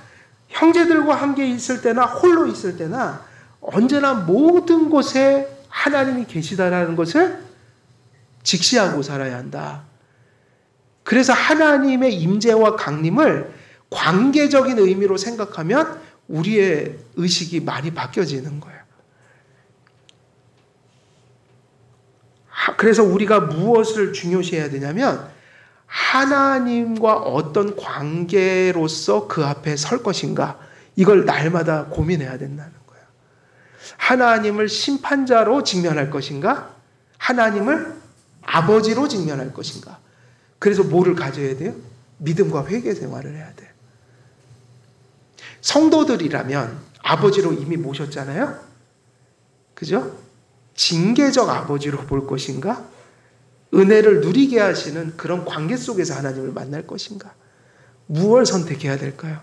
형제들과 함께 있을 때나 홀로 있을 때나 언제나 모든 곳에 하나님이 계시다라는 것을 직시하고 살아야 한다. 그래서 하나님의 임재와 강림을 관계적인 의미로 생각하면 우리의 의식이 많이 바뀌어지는 거예요. 그래서 우리가 무엇을 중요시해야 되냐면 하나님과 어떤 관계로서 그 앞에 설 것인가, 이걸 날마다 고민해야 된다는 거예요. 하나님을 심판자로 직면할 것인가, 하나님을 아버지로 직면할 것인가. 그래서 뭐를 가져야 돼요? 믿음과 회개 생활을 해야 돼요. 성도들이라면 아버지로 이미 모셨잖아요. 그죠? 징계적 아버지로 볼 것인가? 은혜를 누리게 하시는 그런 관계 속에서 하나님을 만날 것인가? 무엇을 선택해야 될까요?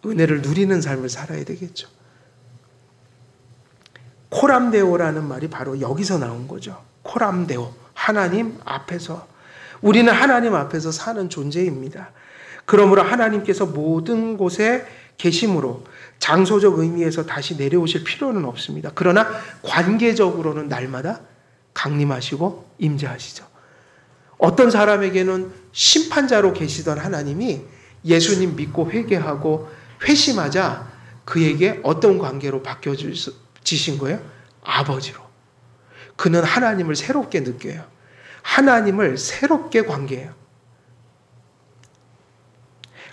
은혜를 누리는 삶을 살아야 되겠죠. 코람데오라는 말이 바로 여기서 나온 거죠. 코람데오. 하나님 앞에서. 우리는 하나님 앞에서 사는 존재입니다. 그러므로 하나님께서 모든 곳에 계심으로 장소적 의미에서 다시 내려오실 필요는 없습니다. 그러나 관계적으로는 날마다 강림하시고 임재하시죠. 어떤 사람에게는 심판자로 계시던 하나님이 예수님 믿고 회개하고 회심하자 그에게 어떤 관계로 바뀌어지신 거예요? 아버지로. 그는 하나님을 새롭게 느껴요. 하나님을 새롭게 관계해요.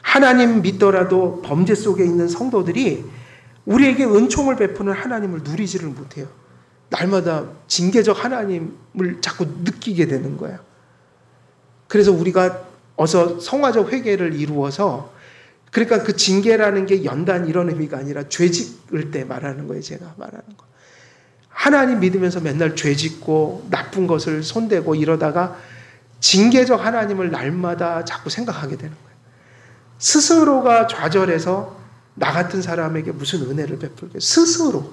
하나님 믿더라도 범죄 속에 있는 성도들이 우리에게 은총을 베푸는 하나님을 누리지를 못해요. 날마다 징계적 하나님을 자꾸 느끼게 되는 거예요. 그래서 우리가 어서 성화적 회개를 이루어서, 그러니까 그 징계라는 게 연단 이런 의미가 아니라 죄 짓을 때 말하는 거예요. 제가 말하는 거. 하나님 믿으면서 맨날 죄 짓고 나쁜 것을 손대고 이러다가 징계적 하나님을 날마다 자꾸 생각하게 되는 거예요. 스스로가 좌절해서 나 같은 사람에게 무슨 은혜를 베풀게, 스스로.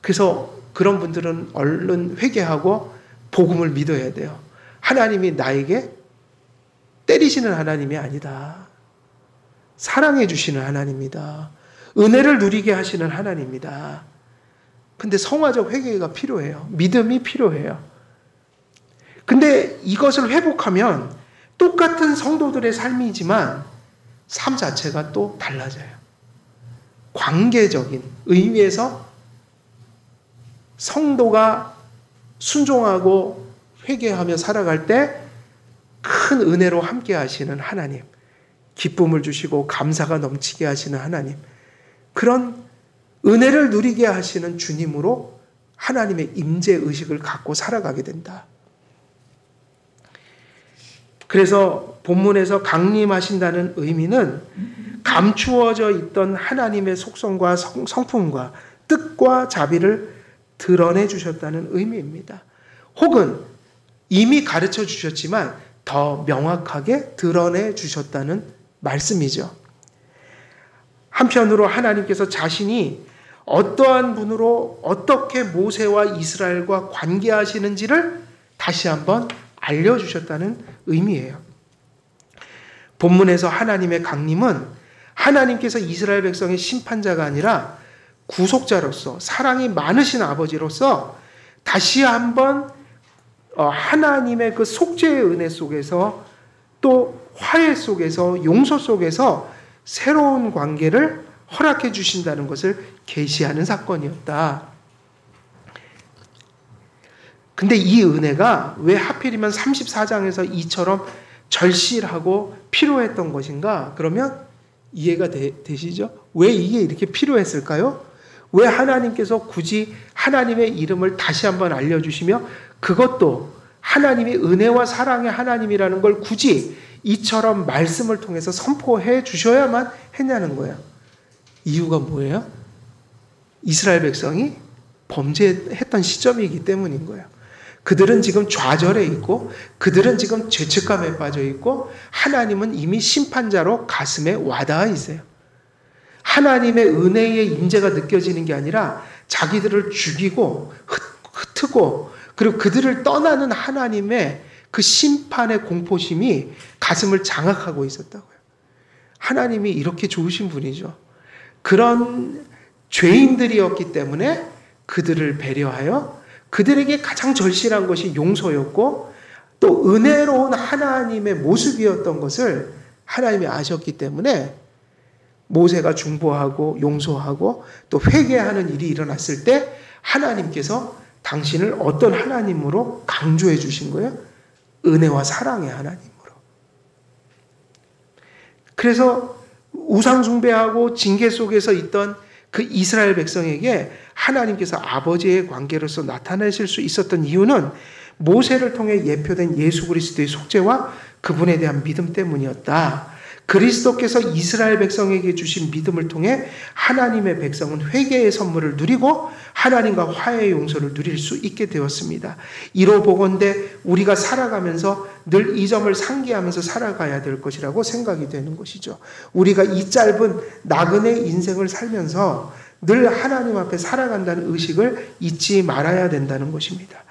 그래서 그런 분들은 얼른 회개하고 복음을 믿어야 돼요. 하나님이 나에게 때리시는 하나님이 아니다. 사랑해 주시는 하나님이다. 은혜를 누리게 하시는 하나님이다. 근데 성화적 회개가 필요해요. 믿음이 필요해요. 근데 이것을 회복하면 똑같은 성도들의 삶이지만 삶 자체가 또 달라져요. 관계적인 의미에서 성도가 순종하고 회개하며 살아갈 때 큰 은혜로 함께 하시는 하나님, 기쁨을 주시고 감사가 넘치게 하시는 하나님, 그런 은혜를 누리게 하시는 주님으로 하나님의 임재 의식을 갖고 살아가게 된다. 그래서 본문에서 강림하신다는 의미는 감추어져 있던 하나님의 속성과 성품과 뜻과 자비를 드러내 주셨다는 의미입니다. 혹은 이미 가르쳐 주셨지만 더 명확하게 드러내 주셨다는 말씀이죠. 한편으로 하나님께서 자신이 어떠한 분으로 어떻게 모세와 이스라엘과 관계하시는지를 다시 한번 알려주셨다는 의미예요. 본문에서 하나님의 강림은 하나님께서 이스라엘 백성의 심판자가 아니라 구속자로서, 사랑이 많으신 아버지로서 다시 한번 하나님의 그 속죄의 은혜 속에서 또 화해 속에서 용서 속에서 새로운 관계를 허락해 주신다는 것을 계시하는 사건이었다. 근데 이 은혜가 왜 하필이면 34장에서 이처럼 절실하고 필요했던 것인가? 그러면 이해가 되시죠? 왜 이게 이렇게 필요했을까요? 왜 하나님께서 굳이 하나님의 이름을 다시 한번 알려주시며 그것도 하나님이 은혜와 사랑의 하나님이라는 걸 굳이 이처럼 말씀을 통해서 선포해 주셔야만 했냐는 거예요. 이유가 뭐예요? 이스라엘 백성이 범죄했던 시점이기 때문인 거예요. 그들은 지금 좌절해 있고 그들은 지금 죄책감에 빠져 있고 하나님은 이미 심판자로 가슴에 와닿아 있어요. 하나님의 은혜의 임재가 느껴지는 게 아니라 자기들을 죽이고 흩트고 그리고 그들을 떠나는 하나님의 그 심판의 공포심이 가슴을 장악하고 있었다고요. 하나님이 이렇게 좋으신 분이죠. 그런 죄인들이었기 때문에 그들을 배려하여 그들에게 가장 절실한 것이 용서였고 또 은혜로운 하나님의 모습이었던 것을 하나님이 아셨기 때문에 모세가 중보하고 용서하고 또 회개하는 일이 일어났을 때 하나님께서 당신을 어떤 하나님으로 강조해 주신 거예요? 은혜와 사랑의 하나님으로. 그래서 우상 숭배하고 징계 속에서 있던 그 이스라엘 백성에게 하나님께서 아버지의 관계로서 나타내실 수 있었던 이유는 모세를 통해 예표된 예수 그리스도의 속죄와 그분에 대한 믿음 때문이었다. 그리스도께서 이스라엘 백성에게 주신 믿음을 통해 하나님의 백성은 회개의 선물을 누리고 하나님과 화해의 용서를 누릴 수 있게 되었습니다. 이로 보건대 우리가 살아가면서 늘 이 점을 상기하면서 살아가야 될 것이라고 생각이 되는 것이죠. 우리가 이 짧은 나그네 인생을 살면서 늘 하나님 앞에 살아간다는 의식을 잊지 말아야 된다는 것입니다.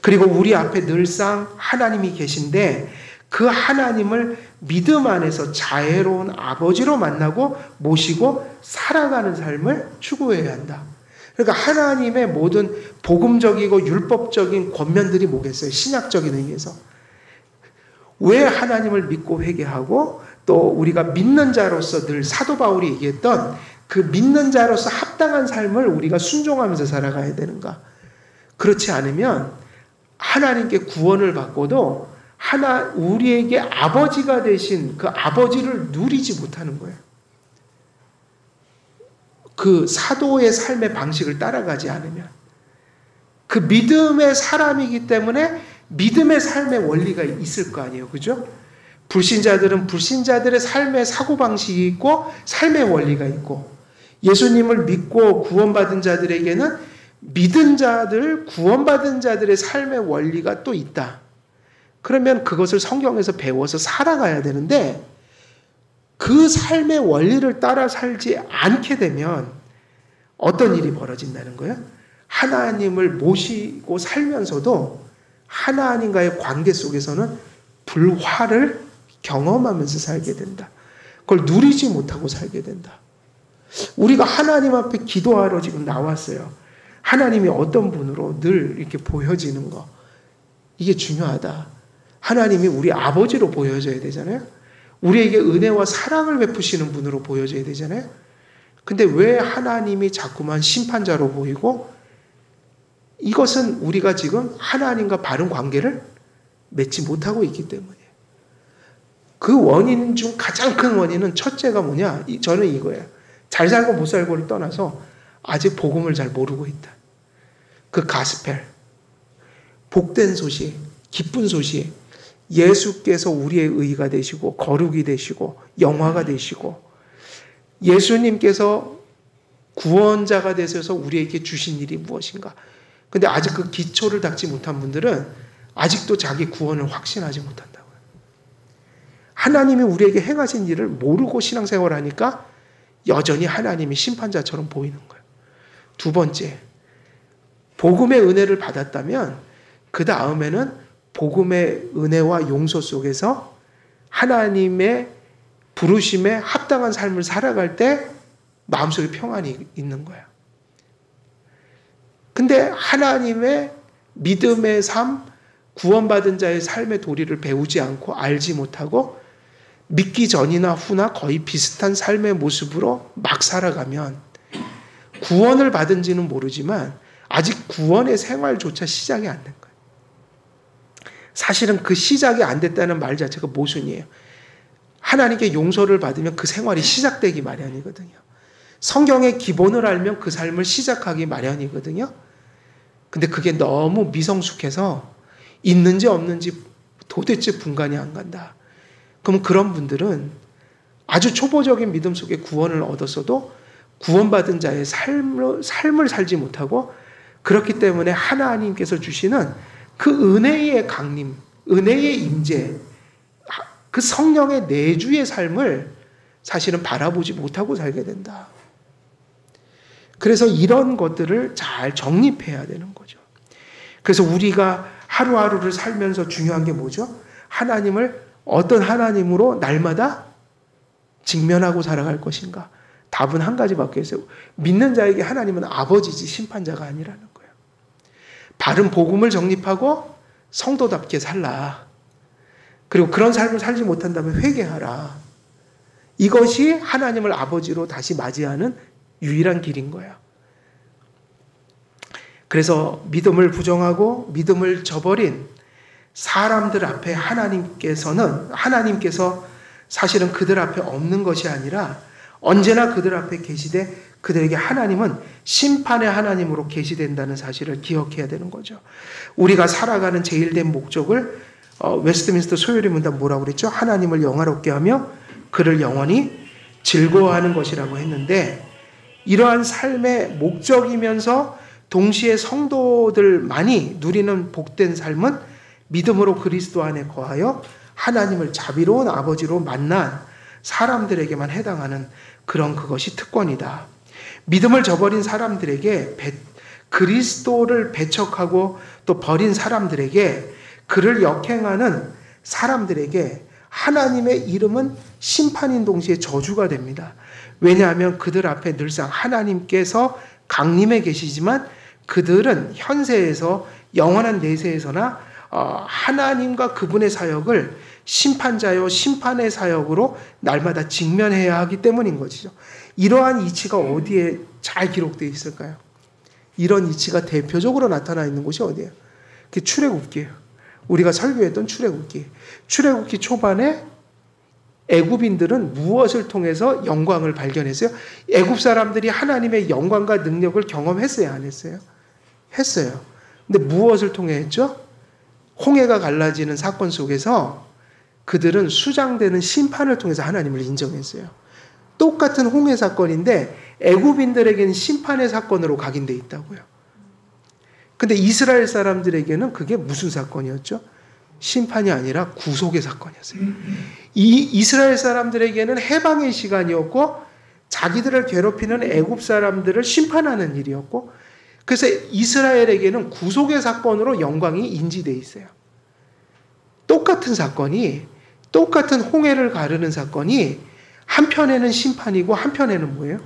그리고 우리 앞에 늘상 하나님이 계신데 그 하나님을 믿음 안에서 자애로운 아버지로 만나고 모시고 살아가는 삶을 추구해야 한다. 그러니까 하나님의 모든 복음적이고 율법적인 권면들이 뭐겠어요? 신약적인 의미에서. 왜 하나님을 믿고 회개하고 또 우리가 믿는 자로서 늘 사도 바울이 얘기했던 그 믿는 자로서 합당한 삶을 우리가 순종하면서 살아가야 되는가? 그렇지 않으면 하나님께 구원을 받고도 우리에게 아버지가 되신 그 아버지를 누리지 못하는 거예요. 그 사도의 삶의 방식을 따라가지 않으면. 그 믿음의 사람이기 때문에 믿음의 삶의 원리가 있을 거 아니에요. 그죠? 불신자들은 불신자들의 삶의 사고방식이 있고 삶의 원리가 있고 예수님을 믿고 구원받은 자들에게는 믿은 자들, 구원받은 자들의 삶의 원리가 또 있다. 그러면 그것을 성경에서 배워서 살아가야 되는데 그 삶의 원리를 따라 살지 않게 되면 어떤 일이 벌어진다는 거예요? 하나님을 모시고 살면서도 하나님과의 관계 속에서는 불화를 경험하면서 살게 된다. 그걸 누리지 못하고 살게 된다. 우리가 하나님 앞에 기도하러 지금 나왔어요. 하나님이 어떤 분으로 늘 이렇게 보여지는 거. 이게 중요하다. 하나님이 우리 아버지로 보여져야 되잖아요. 우리에게 은혜와 사랑을 베푸시는 분으로 보여져야 되잖아요. 근데 왜 하나님이 자꾸만 심판자로 보이고 이것은 우리가 지금 하나님과 바른 관계를 맺지 못하고 있기 때문이에요. 그 원인 중 가장 큰 원인은 첫째가 뭐냐? 저는 이거예요. 잘 살고 못 살고를 떠나서 아직 복음을 잘 모르고 있다. 그 가스펠, 복된 소식, 기쁜 소식, 예수께서 우리의 의가 되시고 거룩이 되시고 영화가 되시고 예수님께서 구원자가 되셔서 우리에게 주신 일이 무엇인가. 근데 아직 그 기초를 닦지 못한 분들은 아직도 자기 구원을 확신하지 못한다고요. 하나님이 우리에게 행하신 일을 모르고 신앙생활을 하니까 여전히 하나님이 심판자처럼 보이는 거예요. 두 번째, 복음의 은혜를 받았다면 그 다음에는 복음의 은혜와 용서 속에서 하나님의 부르심에 합당한 삶을 살아갈 때 마음속에 평안이 있는 거야. 근데 하나님의 믿음의 삶, 구원받은 자의 삶의 도리를 배우지 않고 알지 못하고 믿기 전이나 후나 거의 비슷한 삶의 모습으로 막 살아가면 구원을 받은지는 모르지만 아직 구원의 생활조차 시작이 안 된 거예요. 사실은 그 시작이 안 됐다는 말 자체가 모순이에요. 하나님께 용서를 받으면 그 생활이 시작되기 마련이거든요. 성경의 기본을 알면 그 삶을 시작하기 마련이거든요. 근데 그게 너무 미성숙해서 있는지 없는지 도대체 분간이 안 간다. 그럼 그런 분들은 아주 초보적인 믿음 속에 구원을 얻었어도 구원받은 자의 삶을 살지 못하고, 그렇기 때문에 하나님께서 주시는 그 은혜의 강림, 은혜의 임재, 그 성령의 내주의 삶을 사실은 바라보지 못하고 살게 된다. 그래서 이런 것들을 잘 정립해야 되는 거죠. 그래서 우리가 하루하루를 살면서 중요한 게 뭐죠? 하나님을 어떤 하나님으로 날마다 직면하고 살아갈 것인가? 답은 한 가지밖에 없어요. 믿는 자에게 하나님은 아버지지 심판자가 아니라는 거예요. 바른 복음을 정립하고 성도답게 살라. 그리고 그런 삶을 살지 못한다면 회개하라. 이것이 하나님을 아버지로 다시 맞이하는 유일한 길인 거예요. 그래서 믿음을 부정하고 믿음을 저버린 사람들 앞에 하나님께서 사실은 그들 앞에 없는 것이 아니라 언제나 그들 앞에 계시되 그들에게 하나님은 심판의 하나님으로 계시된다는 사실을 기억해야 되는 거죠. 우리가 살아가는 제일된 목적을 웨스트민스터 소요리 문답 뭐라고 그랬죠? 하나님을 영화롭게 하며 그를 영원히 즐거워하는 것이라고 했는데, 이러한 삶의 목적이면서 동시에 성도들만이 누리는 복된 삶은 믿음으로 그리스도 안에 거하여 하나님을 자비로운 아버지로 만난 사람들에게만 해당하는 그것이 특권이다. 믿음을 저버린 사람들에게 그리스도를 배척하고 또 버린 사람들에게, 그를 역행하는 사람들에게 하나님의 이름은 심판인 동시에 저주가 됩니다. 왜냐하면 그들 앞에 늘상 하나님께서 강림해 계시지만 그들은 현세에서 영원한 내세에서나 하나님과 그분의 사역을 심판자요 심판의 사역으로 날마다 직면해야 하기 때문인 것이죠. 이러한 이치가 어디에 잘 기록되어 있을까요? 이런 이치가 대표적으로 나타나 있는 곳이 어디예요? 그게 출애굽기예요. 우리가 설교했던 출애굽기. 출애굽기 초반에 애굽인들은 무엇을 통해서 영광을 발견했어요? 애굽 사람들이 하나님의 영광과 능력을 경험했어요, 안 했어요? 했어요. 근데 무엇을 통해 했죠? 홍해가 갈라지는 사건 속에서 그들은 수장되는 심판을 통해서 하나님을 인정했어요. 똑같은 홍해 사건인데 애굽인들에게는 심판의 사건으로 각인돼 있다고요. 근데 이스라엘 사람들에게는 그게 무슨 사건이었죠? 심판이 아니라 구속의 사건이었어요. 이 이스라엘 사람들에게는 해방의 시간이었고 자기들을 괴롭히는 애굽 사람들을 심판하는 일이었고, 그래서 이스라엘에게는 구속의 사건으로 영광이 인지되어 있어요. 똑같은 사건이, 똑같은 홍해를 가르는 사건이 한편에는 심판이고 한편에는 뭐예요?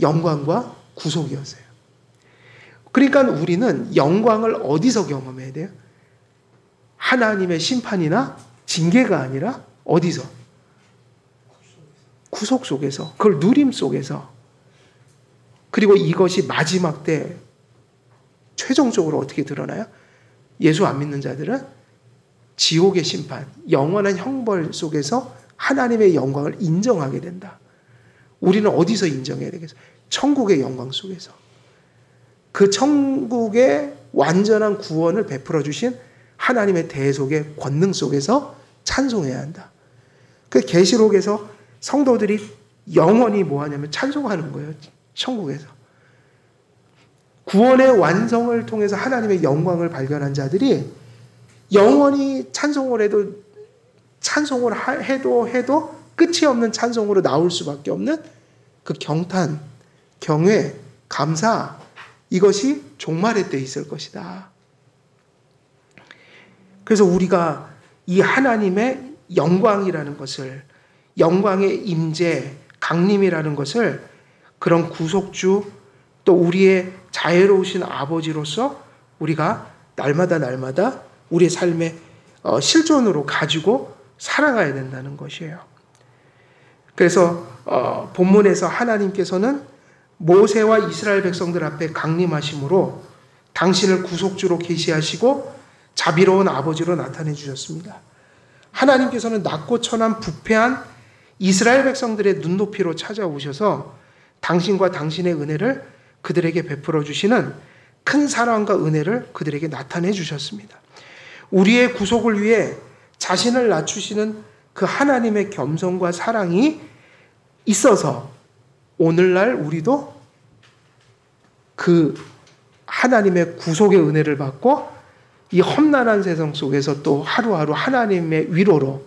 영광과 구속이었어요. 그러니까 우리는 영광을 어디서 경험해야 돼요? 하나님의 심판이나 징계가 아니라 어디서? 구속 속에서, 그걸 누림 속에서. 그리고 이것이 마지막 때 최종적으로 어떻게 드러나요? 예수 안 믿는 자들은 지옥의 심판, 영원한 형벌 속에서 하나님의 영광을 인정하게 된다. 우리는 어디서 인정해야 되겠어요? 천국의 영광 속에서. 그 천국의 완전한 구원을 베풀어 주신 하나님의 대속의 권능 속에서 찬송해야 한다. 그 계시록에서 성도들이 영원히 뭐 하냐면 찬송하는 거예요. 천국에서. 구원의 완성을 통해서 하나님의 영광을 발견한 자들이 영원히 찬송을 해도 끝이 없는 찬송으로 나올 수밖에 없는 그 경탄, 경외, 감사, 이것이 종말의 때 있을 것이다. 그래서 우리가 이 하나님의 영광이라는 것을, 영광의 임재, 강림이라는 것을 그런 구속주 또 우리의 자애로우신 아버지로서 우리가 날마다 우리의 삶의 실존으로 가지고 살아가야 된다는 것이에요. 그래서 본문에서 하나님께서는 모세와 이스라엘 백성들 앞에 강림하심으로 당신을 구속주로 계시하시고 자비로운 아버지로 나타내 주셨습니다. 하나님께서는 낮고 천한 부패한 이스라엘 백성들의 눈높이로 찾아오셔서 당신과 당신의 은혜를 그들에게 베풀어 주시는 큰 사랑과 은혜를 그들에게 나타내 주셨습니다. 우리의 구속을 위해 자신을 낮추시는 그 하나님의 겸손과 사랑이 있어서 오늘날 우리도 그 하나님의 구속의 은혜를 받고 이 험난한 세상 속에서 또 하루하루 하나님의 위로로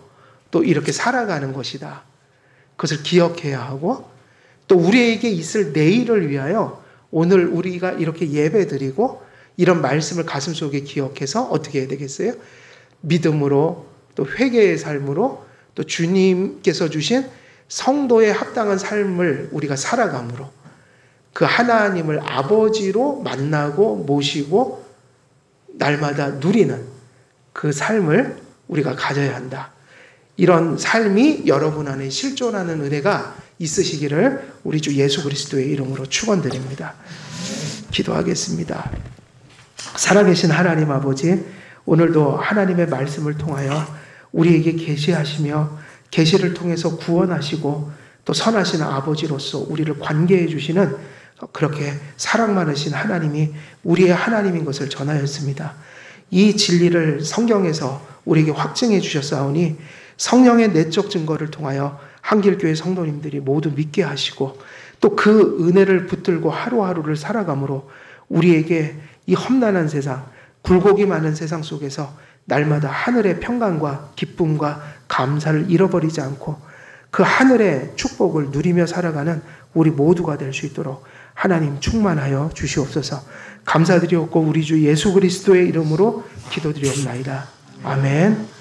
또 이렇게 살아가는 것이다. 그것을 기억해야 하고 또 우리에게 있을 내일을 위하여 오늘 우리가 이렇게 예배드리고 이런 말씀을 가슴속에 기억해서 어떻게 해야 되겠어요? 믿음으로 또 회개의 삶으로 또 주님께서 주신 성도에 합당한 삶을 우리가 살아감으로 그 하나님을 아버지로 만나고 모시고 날마다 누리는 그 삶을 우리가 가져야 한다. 이런 삶이 여러분 안에 실존하는 은혜가 있으시기를 우리 주 예수 그리스도의 이름으로 축원드립니다. 기도하겠습니다. 살아계신 하나님 아버지, 오늘도 하나님의 말씀을 통하여 우리에게 계시하시며 계시를 통해서 구원하시고 또 선하신 아버지로서 우리를 관계해 주시는 그렇게 사랑 많으신 하나님이 우리의 하나님인 것을 전하였습니다. 이 진리를 성경에서 우리에게 확증해 주셨사오니 성령의 내적 증거를 통하여 한길교회 성도님들이 모두 믿게 하시고 또 그 은혜를 붙들고 하루하루를 살아감으로 우리에게 이 험난한 세상, 굴곡이 많은 세상 속에서 날마다 하늘의 평강과 기쁨과 감사를 잃어버리지 않고 그 하늘의 축복을 누리며 살아가는 우리 모두가 될 수 있도록 하나님 충만하여 주시옵소서. 감사드리옵고 우리 주 예수 그리스도의 이름으로 기도드리옵나이다. 아멘.